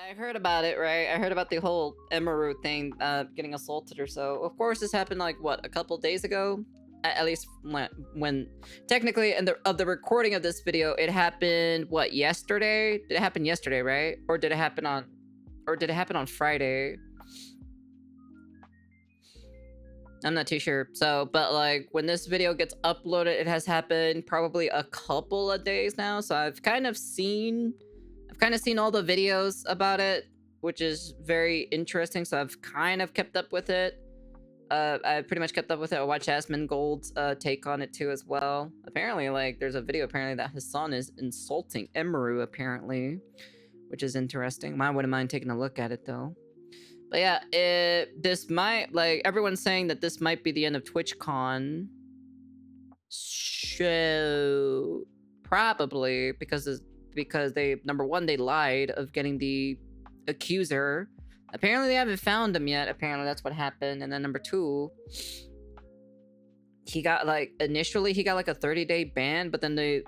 I heard about it, right? I heard about the whole Emiru thing, getting assaulted or so. Of course, this happened like what, a couple days ago? At least when technically, in the recording of this video, it happened what, yesterday? Did it happen yesterday, right? Or did it happen on Friday? I'm not too sure. So, but like when this video gets uploaded, it has happened probably a couple of days now. So I've kind of seen all the videos about it, which is very interesting. So I've kind of kept up with it. I pretty much kept up with it. I watched Asmongold's take on it too as well. Apparently, like there's a video apparently that Hasan is insulting Emiru apparently, which is interesting. I wouldn't mind taking a look at it though. But yeah, this might, like, everyone's saying that this might be the end of TwitchCon. So probably because they, number one, they lied of getting the accuser. Apparently they haven't found him yet. Apparently that's what happened. And then number two, he got like, initially he got like a 30-day ban, but then they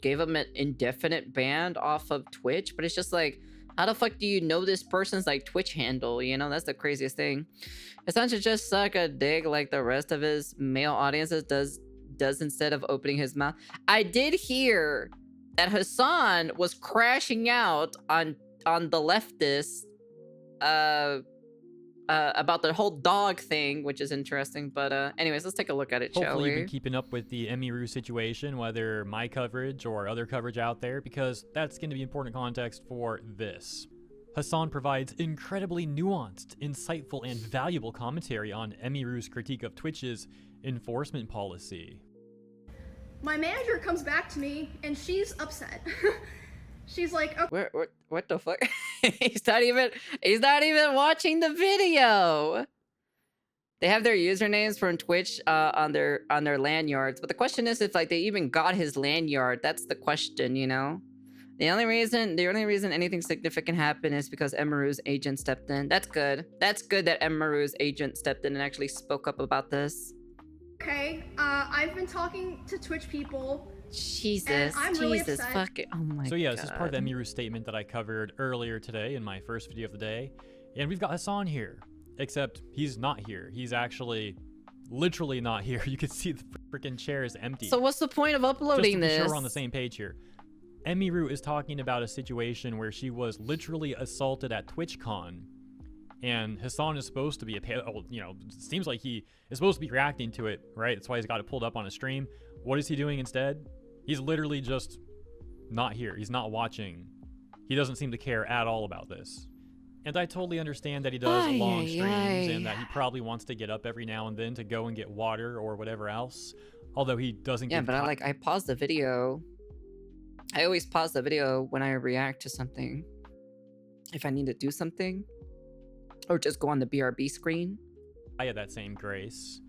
gave him an indefinite ban off of Twitch. But it's just like, how the fuck do you know this person's like Twitch handle? You know, that's the craziest thing. Hasan should just suck a dick like the rest of his male audiences does instead of opening his mouth. I did hear that Hasan was crashing out on the leftists about the whole dog thing, which is interesting. But anyways, let's take a look at it, shall we? Hopefully you've been keeping up with the Emiru situation, whether my coverage or other coverage out there, because that's going to be important context for this. Hasan provides incredibly nuanced, insightful, and valuable commentary on Emiru's critique of Twitch's enforcement policy. My manager comes back to me and she's upset. She's like, okay. What the fuck? he's not even watching the video. They have their usernames from Twitch on their lanyards, but the question is if like they even got his lanyard. That's the question, you know. The only reason anything significant happened is because Emiru's agent stepped in. That's good. That's good that Emiru's agent stepped in and actually spoke up about this. Okay, I've been talking to Twitch people. Jesus, really Jesus, upset. fuck it. Oh my god. So yeah, this is part of Emiru's statement that I covered earlier today in my first video of the day. And we've got Hasan here, except he's not here. He's actually literally not here. You can see the freaking chair is empty. So what's the point of uploading this? Just to be sure we're on the same page here. Emiru is talking about a situation where she was literally assaulted at TwitchCon. And Hasan is supposed to be you know, it seems like he is supposed to be reacting to it, right? That's why he's got it pulled up on his stream. What is he doing instead? He's literally just not here. He's not watching. He doesn't seem to care at all about this. And I totally understand that he does long streams and that he probably wants to get up every now and then to go and get water or whatever else. Although he doesn't. Yeah, but I pause the video. I always pause the video when I react to something. If I need to do something. Or just go on the BRB screen. I had that same grace.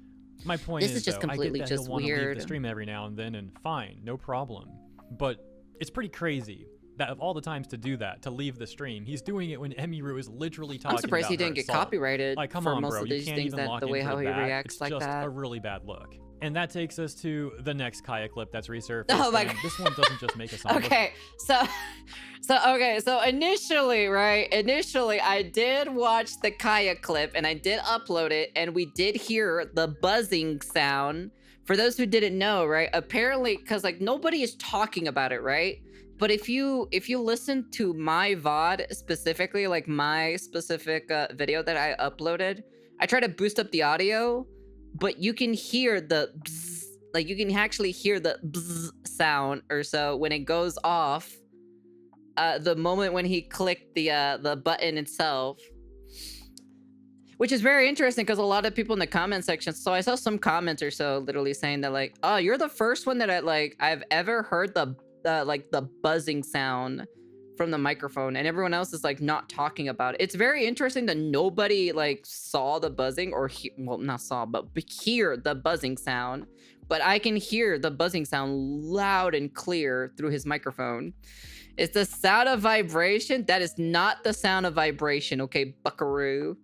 My point is just completely I get that he'll want to leave weird. the stream every now and then, and fine, no problem. But it's pretty crazy that of all the times to do that, to leave the stream, he's doing it when Emiru is literally talking about I'm surprised he didn't get copyrighted like, come for on, most bro, of you these can't things, even lock the way into how he back. reacts it's like just that. a really bad look. And that takes us to the next Kaya clip that's resurfaced. Oh my god. This one doesn't just make us on. Okay, so initially, right? Initially, I did watch the Kaya clip and I did upload it, and we did hear the buzzing sound. For those who didn't know, right? Apparently, because like nobody is talking about it, right? But if you listen to my VOD specifically, like my specific video that I uploaded, I try to boost up the audio, but you can hear the bzz, like you can actually hear the bzz sound or so when it goes off. The moment when he clicked the button itself, which is very interesting because a lot of people in the comment section. So I saw some comments or so literally saying that like, oh, you're the first one that I've ever heard the buzzing sound from the microphone, and everyone else is like not talking about it. It's very interesting that nobody like saw the buzzing or not saw, but hear the buzzing sound. But I can hear the buzzing sound loud and clear through his microphone. It's the sound of vibration. That is not the sound of vibration, okay, buckaroo.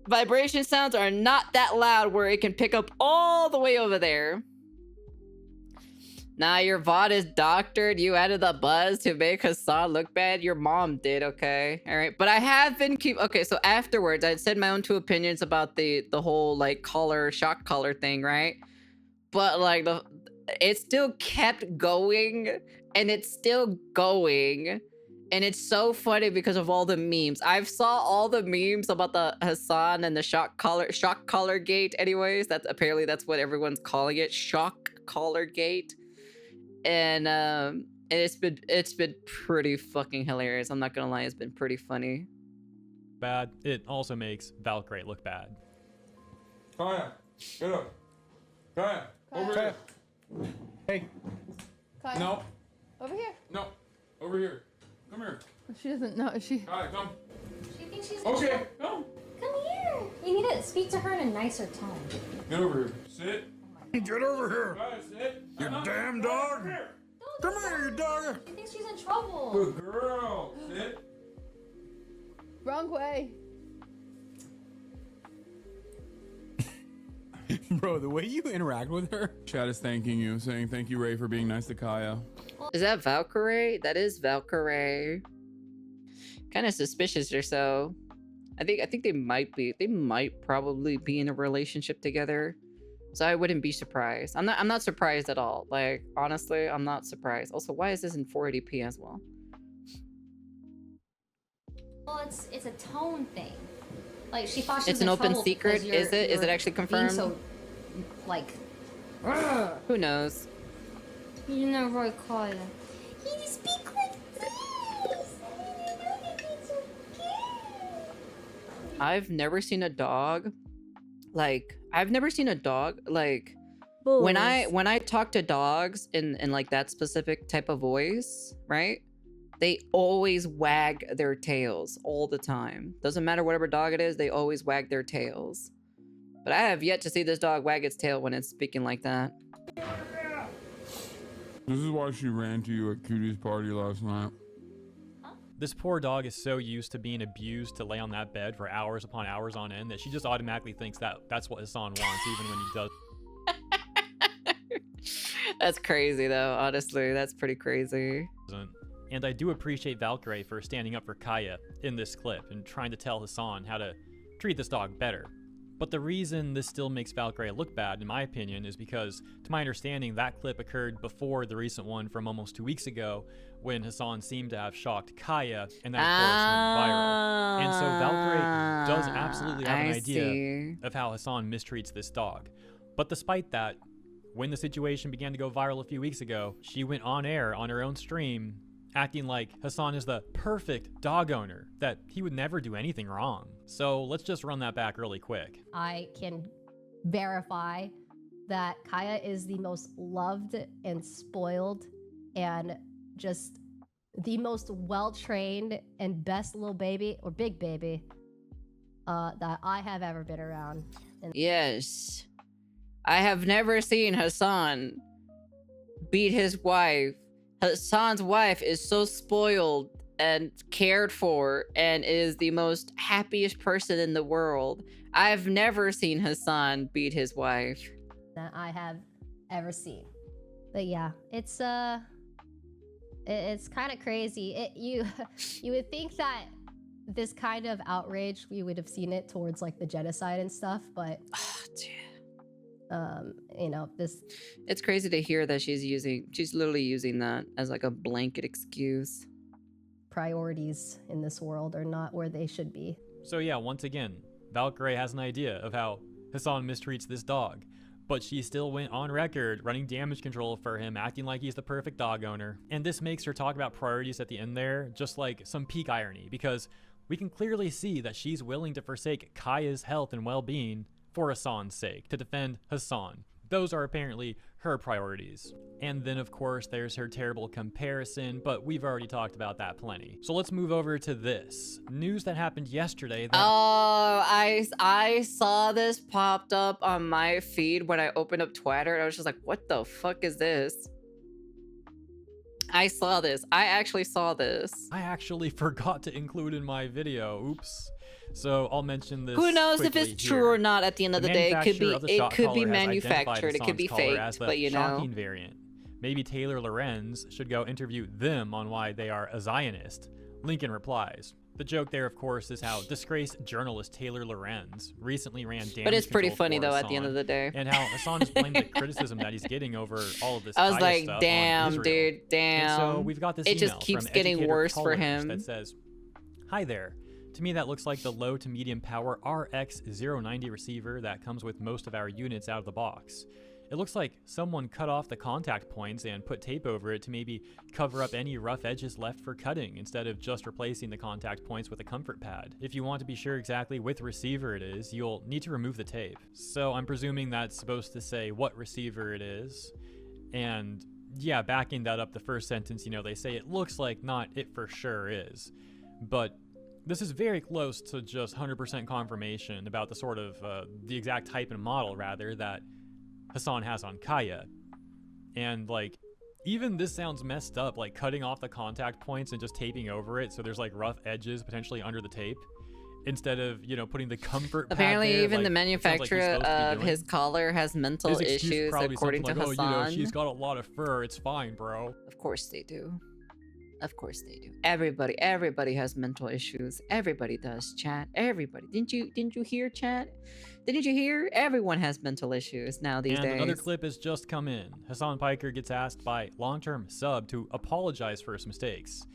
Vibration sounds are not that loud where it can pick up all the way over there. Nah, your VOD is doctored. You added the buzz to make Hasan look bad. Your mom did, okay? All right. But I have been okay, so afterwards, I said my own two opinions about the whole, like, shock collar thing, right? But, like, it still kept going, and it's still going. And it's so funny because of all the memes. I've saw all the memes about the Hasan and the shock collar gate anyways. Apparently that's what everyone's calling it, shock collar gate. And it's been pretty fucking hilarious. I'm not gonna lie, it's been pretty funny. Bad. It also makes Valkyrae look bad. Kaya, get up. Kaya, over here. Hey. Kaya. No, Over here. no, over here. Come here. She doesn't know. Kaya, come. She thinks she's Okay, come. Come here. You need to speak to her in a nicer tone. Get over here. Sit. Get over here. Kaya, sit. You Come on. damn dog. Come here. Come here, you dog. She thinks she's in trouble. Good girl. Sit. Wrong way. Bro, the way you interact with her. Chad is thanking you, saying thank you, Ray, for being nice to Kaya. Is that Valkyrae? That is Valkyrae. Kind of suspicious or so. I think they might probably be in a relationship together. So I wouldn't be surprised. I'm not surprised at all. Like, honestly, I'm not surprised. Also, why is this in 480p as well? Well, it's a tone thing. Like, she thought she It's was an in open trouble secret? because Is it? Is it you're actually being confirmed? So, like, Who knows? you know, Roy Kaya. He speak like this. It's okay. I've never seen a dog. Like, I've never seen a dog like Bulls. when I talk to dogs in like that specific type of voice, right? They always wag their tails all the time. Doesn't matter whatever dog it is, they always wag their tails. But I have yet to see this dog wag its tail when it's speaking like that. This is why she ran to you at Cutie's party last night. This poor dog is so used to being abused to lay on that bed for hours upon hours on end that she just automatically thinks that that's what Hasan wants, even when he That's crazy though, honestly. That's pretty crazy. doesn't. And I do appreciate Valkyrae for standing up for Kaya in this clip and trying to tell Hasan how to treat this dog better. But the reason this still makes Valkyrae look bad, in my opinion, is because, to my understanding, that clip occurred before the recent one from almost 2 weeks ago, when Hasan seemed to have shocked Kaya, and that, of course, went viral. And so Valkyrae does absolutely have an idea of how Hasan mistreats this dog. But despite that, when the situation began to go viral a few weeks ago, she went on air on her own stream, acting like Hasan is the perfect dog owner, that he would never do anything wrong. So let's just run that back really quick. I can verify that Kaya is the most loved and spoiled and just the most well-trained and best little baby or big baby that I have ever been around. And Yes. I have never seen Hasan beat his wife. Hasan's wife is so spoiled and cared for and is the most happiest person in the world. I've never seen Hasan beat his wife. that I have ever seen. But yeah, it's kind of crazy. You would think that this kind of outrage, we would have seen it towards like the genocide and stuff, but you know, It's crazy to hear that she's literally using that as like a blanket excuse. priorities in this world are not where they should be. So yeah, once again, Valkyrae has an idea of how Hasan mistreats this dog, but she still went on record running damage control for him, acting like he's the perfect dog owner. And this makes her talk about priorities at the end there just like some peak irony, because we can clearly see that she's willing to forsake Kaya's health and well-being for Hasan's sake, to defend Hasan. Those are apparently her priorities. And then of course there's her terrible comparison, but we've already talked about that plenty. So let's move over to this. News that happened yesterday that— Oh, I saw this popped up on my feed when I opened up Twitter, and I was just like, what the fuck is this? I saw this. I actually saw this. I actually forgot to include in my video. Oops. So I'll mention this. Who knows if quickly it's here. true or not at the end of the day? It could be manufacturer of the shock collar has manufactured, identified it could be Hasan's collar faked, as the but you know. shocking variant, Maybe Taylor Lorenz should go interview them on why they are a Zionist. Lincoln replies. The joke there, of course, is how disgraced journalist Taylor Lorenz recently ran damage But it's pretty control funny for though at the end Hasan, of the day. and how Hasan has blamed the criticism that he's getting over all of this I was Kaya like, stuff on damn, Israel. dude, damn. And so we've got this It email just keeps from getting educator worse for Cullers him. that says, "Hi there. To me, that looks like the low to medium power RX090 receiver that comes with most of our units out of the box. It looks like someone cut off the contact points and put tape over it to maybe cover up any rough edges left for cutting instead of just replacing the contact points with a comfort pad. If you want to be sure exactly which receiver it is, you'll need to remove the tape." So I'm presuming that's supposed to say what receiver it is. And yeah, backing that up, the first sentence, they say it looks like not it for sure is. But this is very close to just 100% confirmation about the sort of, the exact type and model, rather, that Hasan has on Kaya. And, like, even this sounds messed up, like cutting off the contact points and just taping over it so there's, like, rough edges potentially under the tape, instead of, putting the comfort pad Apparently, there, even like, the it sounds like he's manufacturer supposed to be of doing. his collar has mental His excuse issues, probably according to something like, Hasan. she's got a lot of fur, it's fine, bro. Of course they do. Of course they do. Everybody has mental issues. Everybody does, chat. Everybody. Didn't you hear, chat? Didn't you hear? Everyone has mental issues now these And days. another clip has just come in. Hasan Piker gets asked by long-term sub to apologize for his mistakes.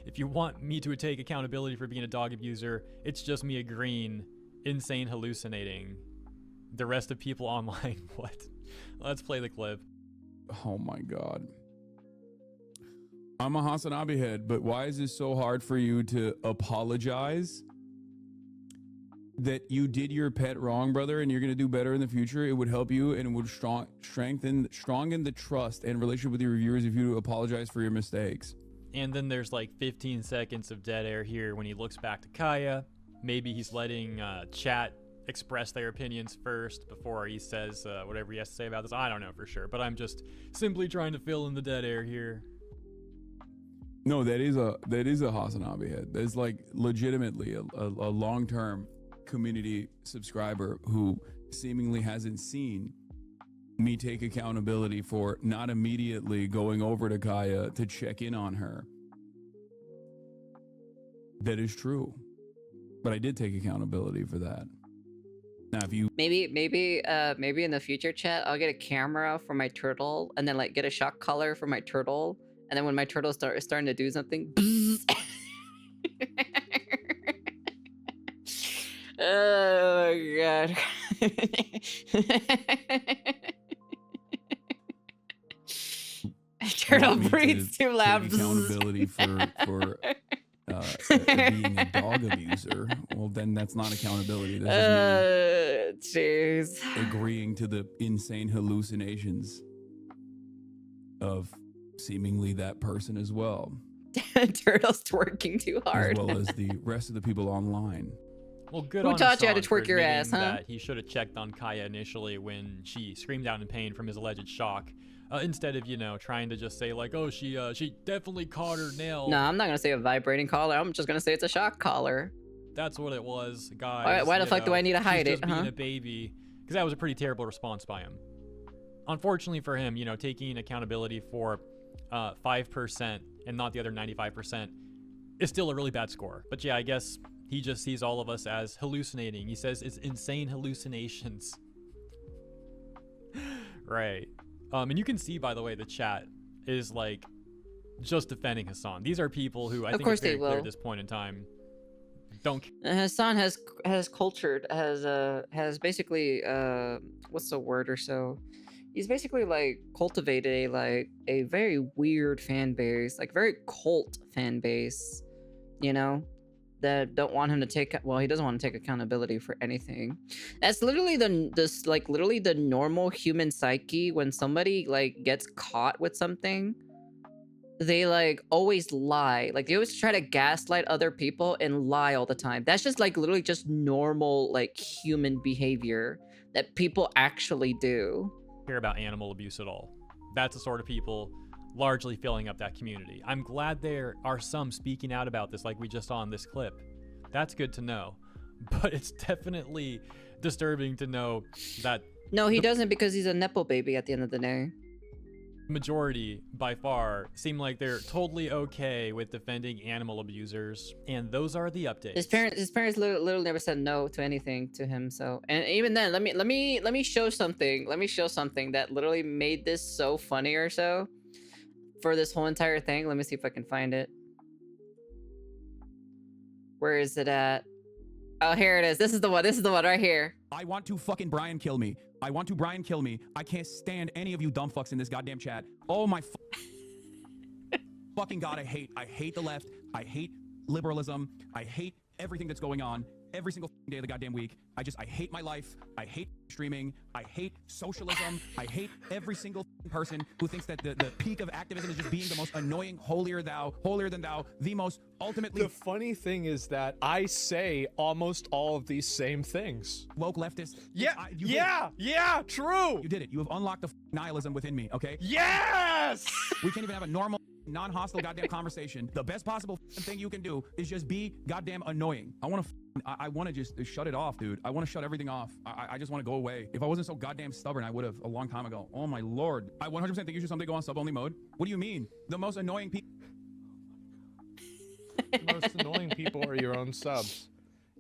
If you want me to take accountability for being a dog abuser, it's just me agreeing, insane hallucinating. The rest of people online, what? Let's play the clip. Oh my God. I'm a Hasanabi head, but why is this so hard for you to apologize? That you did your pet wrong, brother, and you're going to do better in the future. It would help you and it would strengthen the trust and relationship with your reviewers if you apologize for your mistakes. And then there's like 15 seconds of dead air here when he looks back to Kaya. Maybe he's letting chat express their opinions first before he says whatever he has to say about this. I don't know for sure, but I'm just simply trying to fill in the dead air here. No, that is a Hasanabi head. There's like legitimately a long-term community subscriber who seemingly hasn't seen me take accountability for not immediately going over to Kaya to check in on her. That is true. But I did take accountability for that. Now, if you maybe in the future, chat, I'll get a camera for my turtle and then like get a shock collar for my turtle, and then when my turtle starting to do something, oh my God. Turtle want me breathes to too loud. take accountability for being a dog abuser, well, then that's not accountability. This is jeez. me agreeing to the insane hallucinations of seemingly that person as well, Turtle's twerking too hard. as well as the rest of the people online. Well, good Who on taught you how to Hasan for twerk your admitting ass, huh? that he should have checked on Kaya initially when she screamed out in pain from his alleged shock, instead of trying to just say like, oh, she definitely caught her nail. No, I'm not gonna say a vibrating collar. I'm just gonna say it's a shock collar. That's what it was, guys. Why the fuck do I need to hide she's it, just being huh? a baby, because that was a pretty terrible response by him. Unfortunately for him, taking accountability for 5% and not the other 95% is still a really bad score. But yeah, I guess he just sees all of us as hallucinating. He says it's insane hallucinations. Right. And you can see, by the way, the chat is like just defending Hasan. These are people who I think it's very clear at this point in time don't. Hasan has cultured, has basically what's the word or so? He's basically like cultivated a very weird fan base, like very cult fan base, that don't want him to take, well, he doesn't want to take accountability for anything. That's literally the normal human psyche. When somebody like gets caught with something, they like always lie. Like they always try to gaslight other people and lie all the time. That's just like literally just normal like human behavior that people actually do. Care about animal abuse at all. That's the sort of people largely filling up that community. I'm glad there are some speaking out about this like we just saw in this clip. That's good to know. But it's definitely disturbing to know that No, he doesn't because he's a nepo baby at the end of the day. Majority, by far, seem like they're totally okay with defending animal abusers, and those are the updates. His parents literally never said no to anything to him. So, and even then, let me show something. Let me show something that literally made this so funny or so for this whole entire thing. Let me see if I can find it. Where is it at? Oh, here it is. This is the one. This is the one right here. I want to fucking Brian kill me. I want to Brian kill me. I can't stand any of you dumb fucks in this goddamn chat. Oh my fucking god, I hate the left. I hate liberalism. I hate everything that's going on every single day of the goddamn week. I hate my life. I hate streaming. I hate socialism. I hate every single person who thinks that the peak of activism is just being the most annoying, holier than thou, the most ultimately. The funny thing is that I say almost all of these same things. Woke leftist. Yeah, true. You did it. You have unlocked the nihilism within me, okay? Yes! We can't even have a normal, non-hostile goddamn conversation. The best possible thing you can do is just be goddamn annoying. I want to just shut it off, dude. I want to shut everything off. I just want to go away. If I wasn't so goddamn stubborn, I would have a long time ago. Oh my lord. I 100% think you should someday go on sub-only mode. What do you mean? The most annoying people. The most annoying people are your own subs.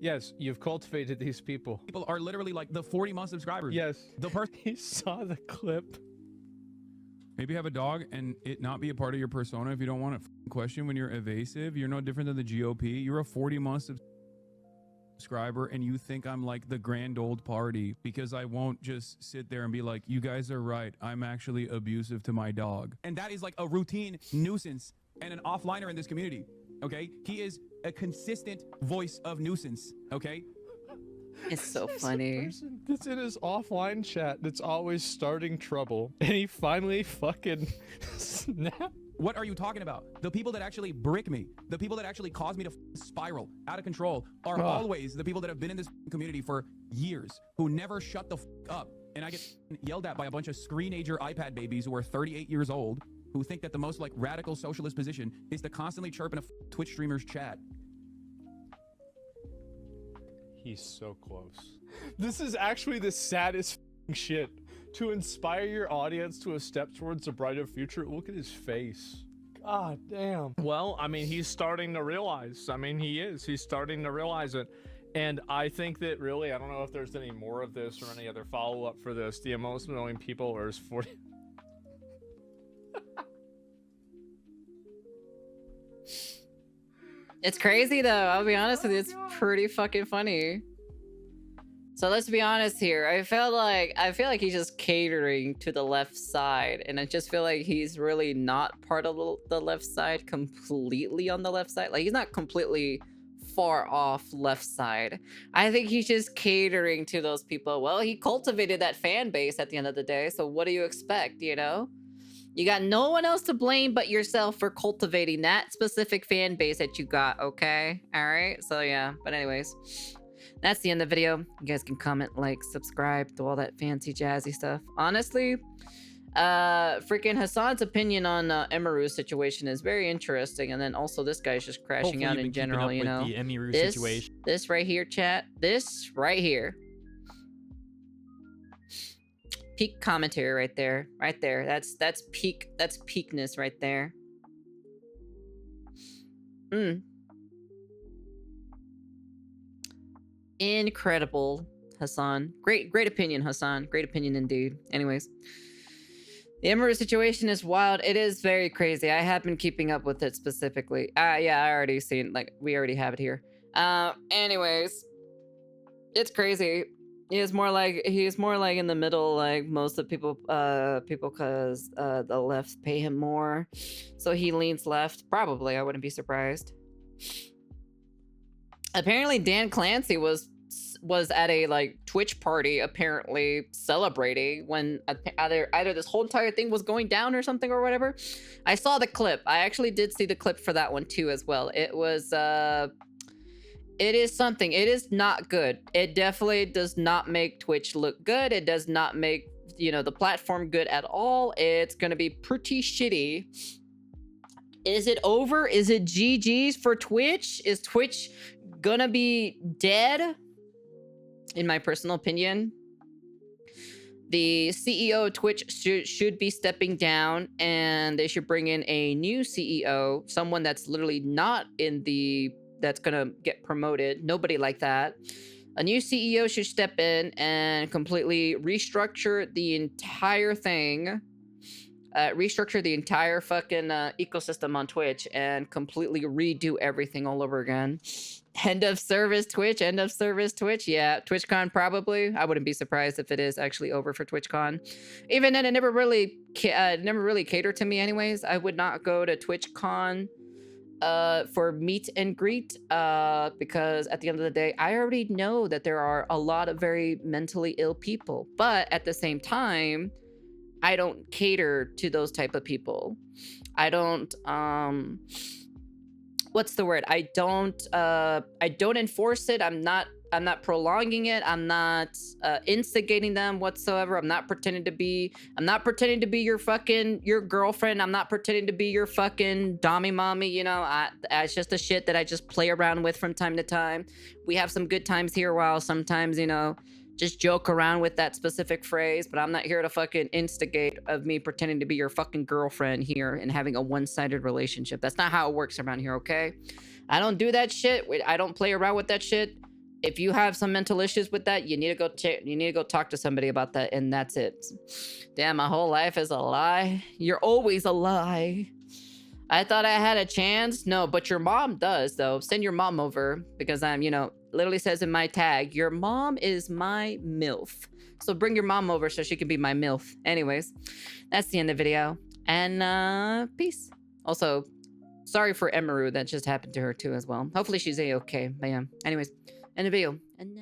Yes, you've cultivated these people. People are literally like the 40-month subscribers. Yes. The person. He saw the clip. Maybe have a dog and it not be a part of your persona if you don't want to question when you're evasive. You're no different than the GOP. You're a 40-month subscriber and you think I'm like the grand old party because I won't just sit there and be like, you guys are right. I'm actually abusive to my dog. And that is like a routine nuisance and an offliner in this community. Okay? He is a consistent voice of nuisance. Okay? It's so funny. Person that's in his offline chat that's always starting trouble, and he finally fucking snapped. What are you talking about? The people that actually brick me, the people that actually cause me to spiral out of control are always the people that have been in this community for years, who never shut the up. And I get yelled at by a bunch of screenager iPad babies who are 38 years old, who think that the most like radical socialist position is to constantly chirp in a Twitch streamer's chat. He's so close. This is actually the saddest shit. To inspire your audience to a step towards a brighter future, look at his face. God damn. Well, I mean, he's starting to realize. I mean, he is. He's starting to realize it. And I think that really, I don't know if there's any more of this or any other follow-up for this. The most annoying people are his 40... It's crazy though. I'll be honest with you. It's pretty fucking funny. So let's be honest here. I feel like he's just catering to the left side, and I just feel like he's really not part of the left side, completely on the left side. Like he's not completely far off left side. I think he's just catering to those people. Well, he cultivated that fan base at the end of the day. So what do you expect, you know? You got no one else to blame but yourself for cultivating that specific fan base that you got, okay? All right, so yeah, but anyways, that's the end of the video. You guys can comment, like, subscribe, do all that fancy jazzy stuff. Honestly, freaking Hasan's opinion on Emiru's situation is very interesting, and then also this guy's just crashing out in general, you know? The Emiru situation. This right here, chat, this right here. Peak commentary right there. That's peakness right there. Incredible, Hasan. Great opinion, Hasan. Great opinion indeed. Anyways, the Emiru situation is wild. It is very crazy. I have been keeping up with it specifically. Yeah, I already seen, like, we already have it here. Anyways, it's crazy. He's more like in the middle, like most of people because the left pay him more, so he leans left. Probably, I wouldn't be surprised. Apparently, Dan Clancy was at a like Twitch party, apparently celebrating when either this whole entire thing was going down or something or whatever. I saw the clip. I actually did see the clip for that one too as well. It was it is something. It is not good. It definitely does not make Twitch look good. It does not make, you know, the platform good at all. It's gonna be pretty shitty. Is it over? Is it GG's for Twitch? Is Twitch gonna be dead? In my personal opinion, The CEO of Twitch should be stepping down, and they should bring in a new CEO, someone that's literally not in the, that's gonna get promoted. Nobody like that. A new CEO should step in and completely restructure the entire thing. Restructure the entire fucking ecosystem on Twitch and completely redo everything all over again. End of service Twitch, end of service Twitch. Yeah, TwitchCon probably. I wouldn't be surprised if it is actually over for TwitchCon. Even then, it never really catered to me anyways. I would not go to TwitchCon for meet and greet because at the end of the day, I already know that there are a lot of very mentally ill people. But at the same time, I don't cater to those type of people. I don't what's the word? I don't enforce it. I'm not prolonging it. I'm not instigating them whatsoever. I'm not pretending to be your girlfriend. I'm not pretending to be your fucking dommy mommy, you know. It's just the shit that I just play around with from time to time. We have some good times here while sometimes, you know, just joke around with that specific phrase, but I'm not here to fucking instigate of me pretending to be your fucking girlfriend here and having a one-sided relationship. That's not how it works around here, okay? I don't do that shit. I don't play around with that shit. If you have some mental issues with that, you need to go talk to somebody about that, and that's it. Damn, my whole life is a lie. You're always a lie. I thought I had a chance. No, but your mom does, though. Send your mom over because I'm, you know, literally says in my tag, your mom is my MILF. So bring your mom over so she can be my MILF. Anyways, that's the end of the video. And peace. Also, sorry for Emiru that just happened to her too as well. Hopefully she's a-okay. But yeah, anyways, end of video. And